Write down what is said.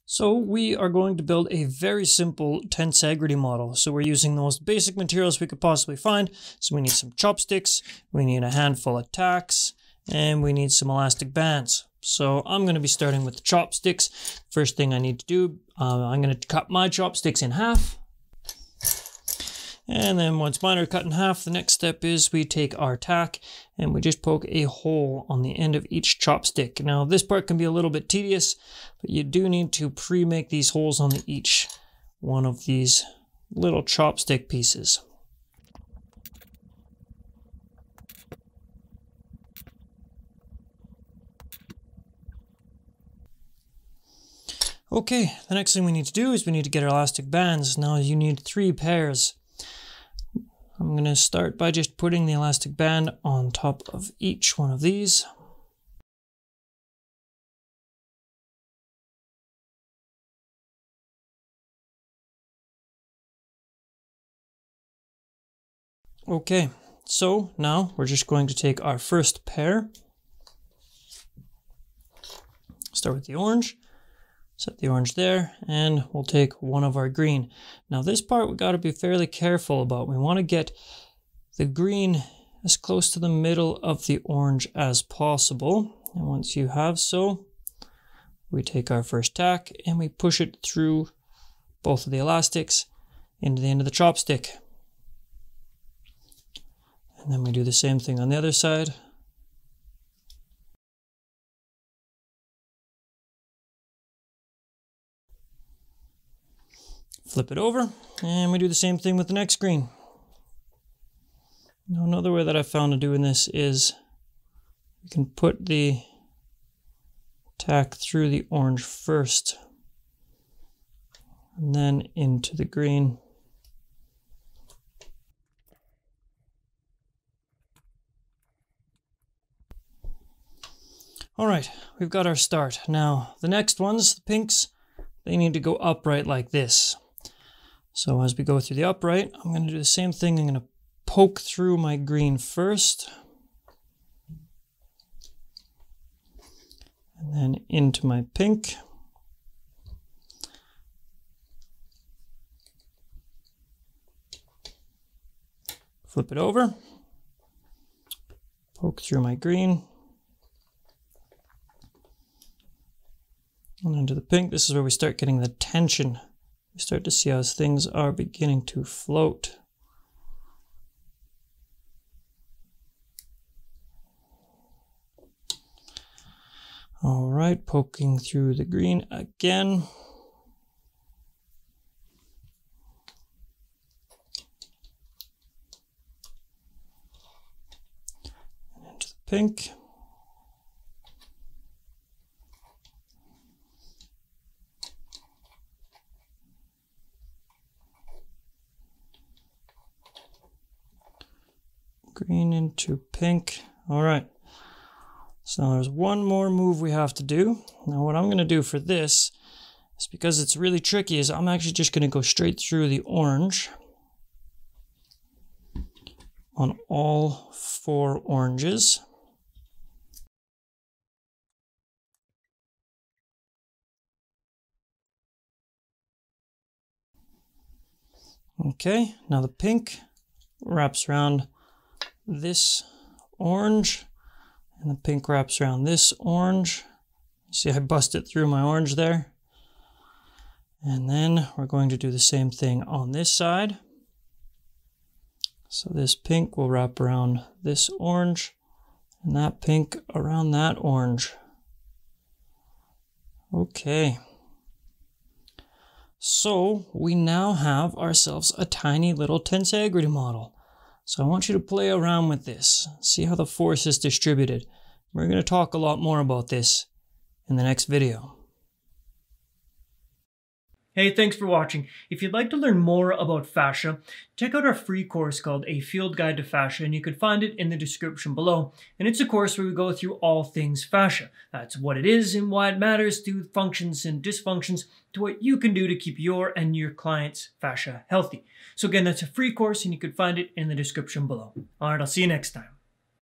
So we are going to build a very simple tensegrity model. So we're using the most basic materials we could possibly find. So we need some chopsticks, we need a handful of tacks, and we need some elastic bands. So I'm going to be starting with the chopsticks. First thing I need to do, I'm going to cut my chopsticks in half. And then once mine are cut in half, the next step is we take our tack and we just poke a hole on the end of each chopstick. Now this part can be a little bit tedious, but you do need to pre-make these holes on each one of these little chopstick pieces. Okay, the next thing we need to do is we need to get our elastic bands. Now you need 3 pairs. I'm going to start by just putting the elastic band on top of each one of these. Okay, so now we're just going to take our first pair. Start with the orange. Set the orange there, and we'll take one of our green. Now this part we got to be fairly careful about. We want to get the green as close to the middle of the orange as possible. And once you have so, we take our first tack and we push it through both of the elastics into the end of the chopstick. And then we do the same thing on the other side. Flip it over, and we do the same thing with the next green. Now, another way that I found of doing this is you can put the tack through the orange first, and then into the green. All right, we've got our start. Now, the next ones, the pinks, they need to go upright like this. So as we go through the upright, I'm going to do the same thing. I'm going to poke through my green first. And then into my pink. Flip it over. Poke through my green. And into the pink. This is where we start getting the tension. We start to see how things are beginning to float. All right, poking through the green again. And into the pink. Green into pink. All right. So there's one more move we have to do. Now what I'm going to do for this is, because it's really tricky, is I'm actually just going to go straight through the orange on all 4 oranges. Okay, now the pink wraps around this orange, and the pink wraps around this orange. See, I busted through my orange there. And then we're going to do the same thing on this side. So this pink will wrap around this orange, and that pink around that orange. Okay. So we now have ourselves a tiny little tensegrity model. So I want you to play around with this, see how the force is distributed. We're going to talk a lot more about this in the next video. Hey, thanks for watching. If you'd like to learn more about fascia, check out our free course called A Field Guide to Fascia, and you can find it in the description below. And it's a course where we go through all things fascia. That's what it is and why it matters, to functions and dysfunctions, to what you can do to keep your and your client's fascia healthy. So again, that's a free course and you can find it in the description below. All right, I'll see you next time.